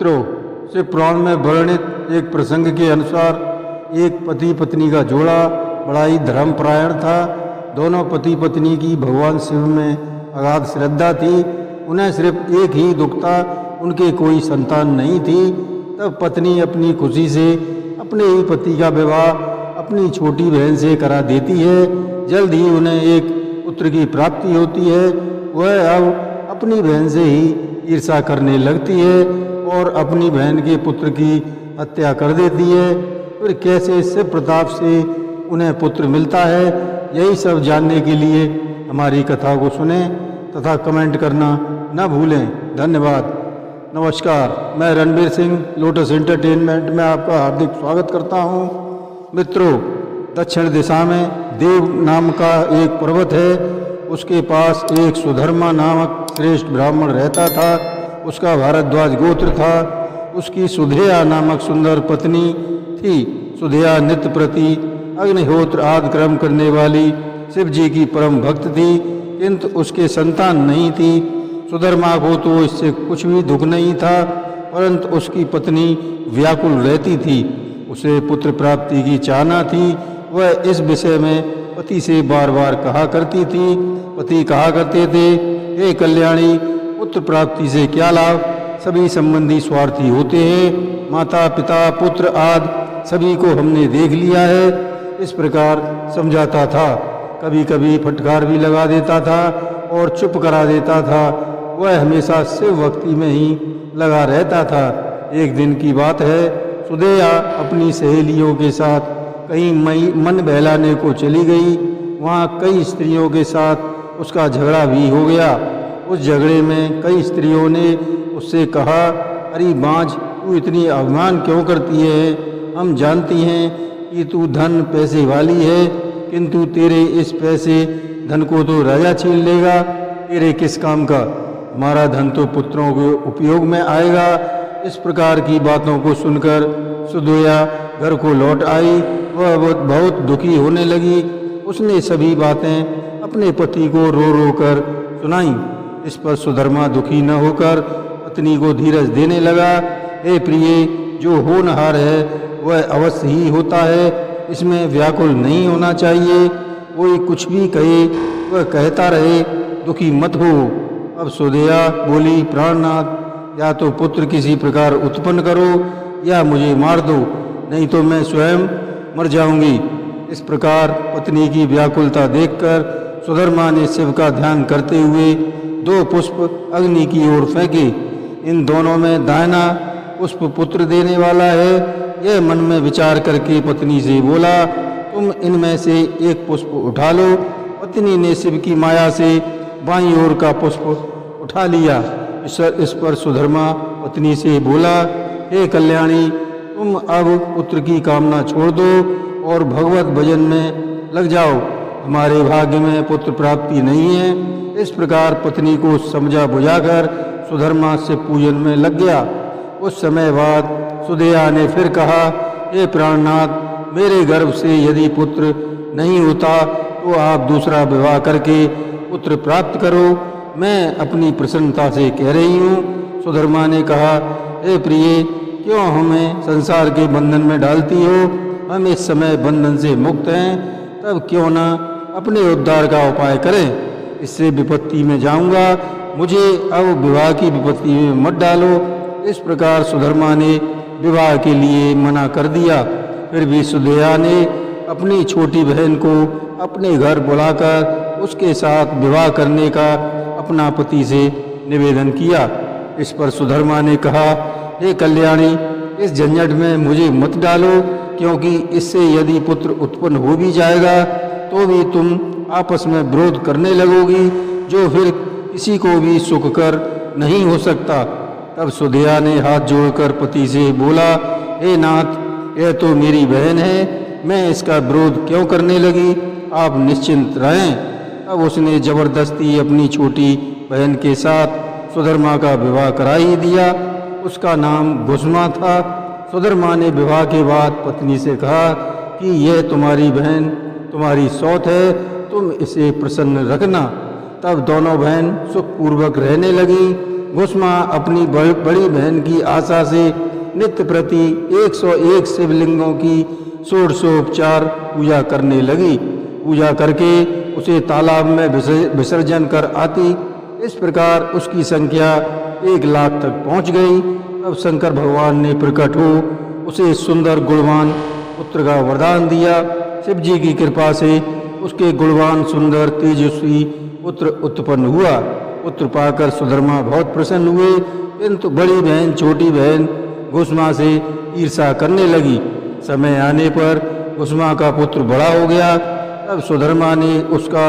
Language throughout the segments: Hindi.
मित्रों, शिव पुराण में वर्णित एक प्रसंग के अनुसार एक पति पत्नी का जोड़ा बड़ा ही धर्मपरायण था। दोनों पति पत्नी की भगवान शिव में अगाध श्रद्धा थी। उन्हें सिर्फ एक ही दुख था, उनके कोई संतान नहीं थी। तब पत्नी अपनी खुशी से अपने ही पति का विवाह अपनी छोटी बहन से करा देती है। जल्द ही उन्हें एक पुत्र की प्राप्ति होती है। वह अब अपनी बहन से ही ईर्ष्या करने लगती है और अपनी बहन के पुत्र की हत्या कर देती है। फिर कैसे शिव प्रताप से उन्हें पुत्र मिलता है, यही सब जानने के लिए हमारी कथा को सुनें तथा कमेंट करना न भूलें। धन्यवाद। नमस्कार, मैं रणबीर सिंह लोटस एंटरटेनमेंट में आपका हार्दिक स्वागत करता हूं। मित्रों, दक्षिण दिशा में देव नाम का एक पर्वत है। उसके पास एक सुधर्मा नामक श्रेष्ठ ब्राह्मण रहता था। उसका भारद्वाज गोत्र था। उसकी सुधेया नामक सुंदर पत्नी थी। सुधेया नित्य प्रति अग्निहोत्र आदि कर्म करने वाली शिव जी की परम भक्त थी, किंतु उसके संतान नहीं थी। सुधर्मा को तो इससे कुछ भी दुख नहीं था, परंतु उसकी पत्नी व्याकुल रहती थी। उसे पुत्र प्राप्ति की चाहना थी। वह इस विषय में पति से बार बार कहा करती थी। पति कहा करते थे, हे कल्याणी, पुत्र प्राप्ति से क्या लाभ? सभी संबंधी स्वार्थी होते हैं। माता पिता पुत्र आदि सभी को हमने देख लिया है। इस प्रकार समझाता था। कभी कभी फटकार भी लगा देता था और चुप करा देता था। वह हमेशा शिव भक्ति में ही लगा रहता था। एक दिन की बात है, सुधेया अपनी सहेलियों के साथ कहीं मन बहलाने को चली गई। वहाँ कई स्त्रियों के साथ उसका झगड़ा भी हो गया। उस झगड़े में कई स्त्रियों ने उससे कहा, अरे बाँझ, तू इतनी अभिमान क्यों करती है? हम जानती हैं कि तू धन पैसे वाली है, किंतु तेरे इस पैसे धन को तो राजा छीन लेगा। तेरे किस काम का? हमारा धन तो पुत्रों के उपयोग में आएगा। इस प्रकार की बातों को सुनकर सुधेया घर को लौट आई। वह बहुत दुखी होने लगी। उसने सभी बातें अपने पति को रो रो कर सुनाई। इस पर सुधर्मा दुखी न होकर पत्नी को धीरज देने लगा। हे प्रिय, जो होनहार है वह अवश्य ही होता है। इसमें व्याकुल नहीं होना चाहिए। कोई कुछ भी कहे वह कहता रहे, दुखी मत हो। अब सुधेया बोली, प्राणनाथ, या तो पुत्र किसी प्रकार उत्पन्न करो या मुझे मार दो, नहीं तो मैं स्वयं मर जाऊंगी। इस प्रकार पत्नी की व्याकुलता देखकर सुधर्मा ने शिव का ध्यान करते हुए 2 पुष्प अग्नि की ओर फेंके। इन दोनों में दाहिना पुष्प पुत्र देने वाला है। यह मन में विचार करके पत्नी से बोला, तुम इनमें से एक पुष्प उठा लो। पत्नी ने शिव की माया से बाईं ओर का पुष्प उठा लिया। इस पर सुधर्मा पत्नी से बोला, हे कल्याणी, तुम अब पुत्र की कामना छोड़ दो और भगवत भजन में लग जाओ। हमारे भाग्य में पुत्र प्राप्ति नहीं है। इस प्रकार पत्नी को समझा बुझाकर सुधर्मा से पूजन में लग गया। उस समय बाद सुधेया ने फिर कहा, हे प्राणनाथ, मेरे गर्भ से यदि पुत्र नहीं होता तो आप दूसरा विवाह करके पुत्र प्राप्त करो। मैं अपनी प्रसन्नता से कह रही हूँ। सुधर्मा ने कहा, हे प्रिय, क्यों हमें संसार के बंधन में डालती हो? हम इस समय बंधन से मुक्त हैं, तब क्यों न अपने उद्धार का उपाय करें। इससे विपत्ति में जाऊंगा, मुझे अब विवाह की विपत्ति में मत डालो। इस प्रकार सुधर्मा ने विवाह के लिए मना कर दिया। फिर भी सुधेया ने अपनी छोटी बहन को अपने घर बुलाकर उसके साथ विवाह करने का अपना पति से निवेदन किया। इस पर सुधर्मा ने कहा, हे कल्याणी, इस झंझट में मुझे मत डालो, क्योंकि इससे यदि पुत्र उत्पन्न हो भी जाएगा तो भी तुम आपस में विरोध करने लगोगी, जो फिर किसी को भी सुखकर नहीं हो सकता। तब सुधेया ने हाथ जोड़कर पति से बोला, हे नाथ, यह तो मेरी बहन है, मैं इसका विरोध क्यों करने लगी? आप निश्चिंत रहें। अब उसने जबरदस्ती अपनी छोटी बहन के साथ सुधर्मा का विवाह करा ही दिया। उसका नाम घुसमा था। सुधर्मा ने विवाह के बाद पत्नी से कहा कि यह तुम्हारी बहन तुम्हारी सौत है, तुम इसे प्रसन्न रखना। तब दोनों बहन सुखपूर्वक रहने लगी। घुसमा अपनी बड़ी बहन की आशा से नित्य प्रति 101 शिवलिंगों की षोडशोपचार पूजा करने लगी। पूजा करके उसे तालाब में विसर्जन कर आती। इस प्रकार उसकी संख्या 1 लाख तक पहुंच गई। तब शंकर भगवान ने प्रकट हो उसे सुंदर गुणवान पुत्र का वरदान दिया। शिव जी की कृपा से उसके गुणवान सुंदर तेजस्वी पुत्र उत्पन्न हुआ। पुत्र पाकर सुधर्मा बहुत प्रसन्न हुए, किंतु बड़ी बहन छोटी बहन घुसमा से ईर्षा करने लगी। समय आने पर घुसमा का पुत्र बड़ा हो गया। तब सुधर्मा ने उसका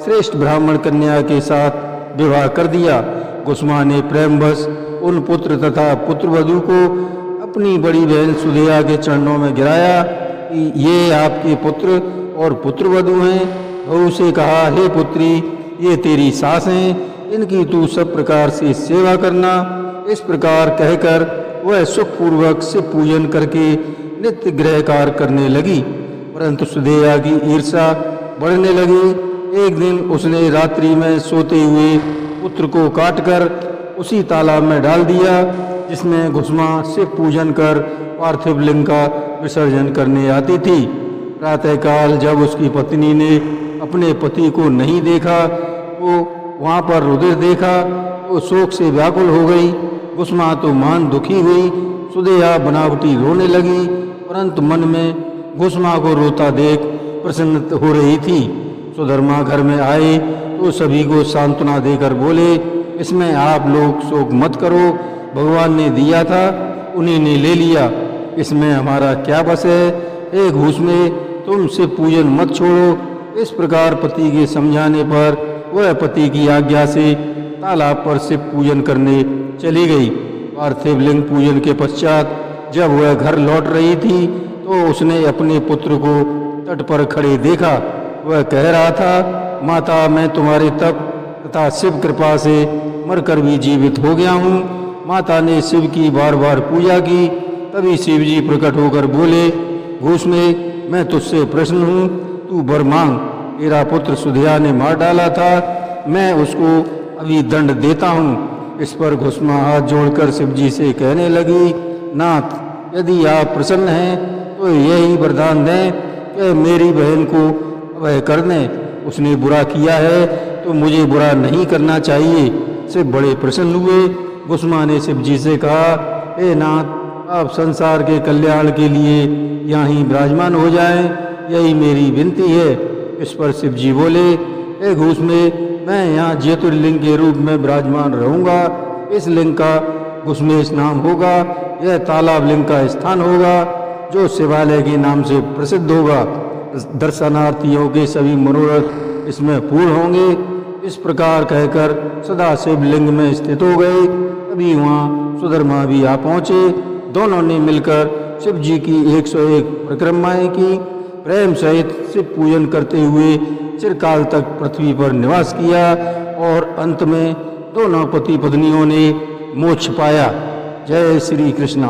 श्रेष्ठ ब्राह्मण कन्या के साथ विवाह कर दिया। घुसमा ने प्रेमवश उन पुत्र तथा पुत्रवधू को अपनी बड़ी बहन सुधेया के चरणों में गिराया कि ये आपके पुत्र और पुत्रवधू हैं। बहू से कहा, हे पुत्री, ये तेरी सास हैं, इनकी तू सब प्रकार से सेवा करना। इस प्रकार कहकर वह सुखपूर्वक शिव पूजन करके नित्य गृह कार्य करने लगी। परंतु सुधेया की ईर्षा बढ़ने लगी। एक दिन उसने रात्रि में सोते हुए पुत्र को काटकर उसी तालाब में डाल दिया जिसमें घुसमा शिव पूजन कर पार्थिव लिंग का विसर्जन करने आती थी। प्रातःकाल जब उसकी पत्नी ने अपने पति को नहीं देखा तो वहाँ पर रुधिर देखा तो शोक से व्याकुल हो गई। घुसमा तो मान दुखी हुई। सुधेया बनावटी रोने लगी, परंतु मन में घुसमा को रोता देख प्रसन्न हो रही थी। सुधर्मा घर में आए तो सभी को सांत्वना देकर बोले, इसमें आप लोग शोक मत करो, भगवान ने दिया था उन्हीं ने ले लिया, इसमें हमारा क्या बस है। एक घूसमे तुम शिव पूजन मत छोड़ो। इस प्रकार पति के समझाने पर वह पति की आज्ञा से तालाब पर शिव पूजन करने चली गई। पार्थिव लिंग पूजन के पश्चात जब वह घर लौट रही थी तो उसने अपने पुत्र को तट पर खड़े देखा। वह कह रहा था, माता, मैं तुम्हारे तप तथा शिव कृपा से मरकर भी जीवित हो गया हूँ। माता ने शिव की बार बार पूजा की। तभी शिव जी प्रकट होकर बोले, घूसमे, मैं तुझसे प्रसन्न हूँ, तू वर मांग। तेरा पुत्र सुधेया ने मार डाला था, मैं उसको अभी दंड देता हूँ। इस पर घुसमा हाथ जोड़कर शिव जी से कहने लगी, नाथ, यदि आप प्रसन्न हैं तो यही वरदान दें कि मेरी बहन को अभय कर दें। उसने बुरा किया है तो मुझे बुरा नहीं करना चाहिए। शिव बड़े प्रसन्न हुए। घुसमा ने शिव जी से कहा, हे नाथ, आप संसार के कल्याण के लिए यहाँ ही विराजमान हो जाएं, यही मेरी विनती है। इस पर शिव जी बोले, हे घुसमे, मैं यहाँ ज्योतिर्लिंग के रूप में विराजमान रहूँगा। इस लिंग का घुसमेश नाम होगा। यह तालाब लिंग का स्थान होगा जो शिवालय के नाम से प्रसिद्ध होगा। दर्शनार्थियों के सभी मनोरथ इसमें पूर्ण होंगे। इस प्रकार कहकर सदाशिव लिंग में स्थित हो गए। तभी वहाँ सुधर्मा भी आ पहुँचे। दोनों ने मिलकर शिव जी की 101 परिक्रमाएं की। प्रेम सहित शिव पूजन करते हुए चिरकाल तक पृथ्वी पर निवास किया और अंत में दोनों पति पत्नियों ने मोक्ष पाया। जय श्री कृष्णा।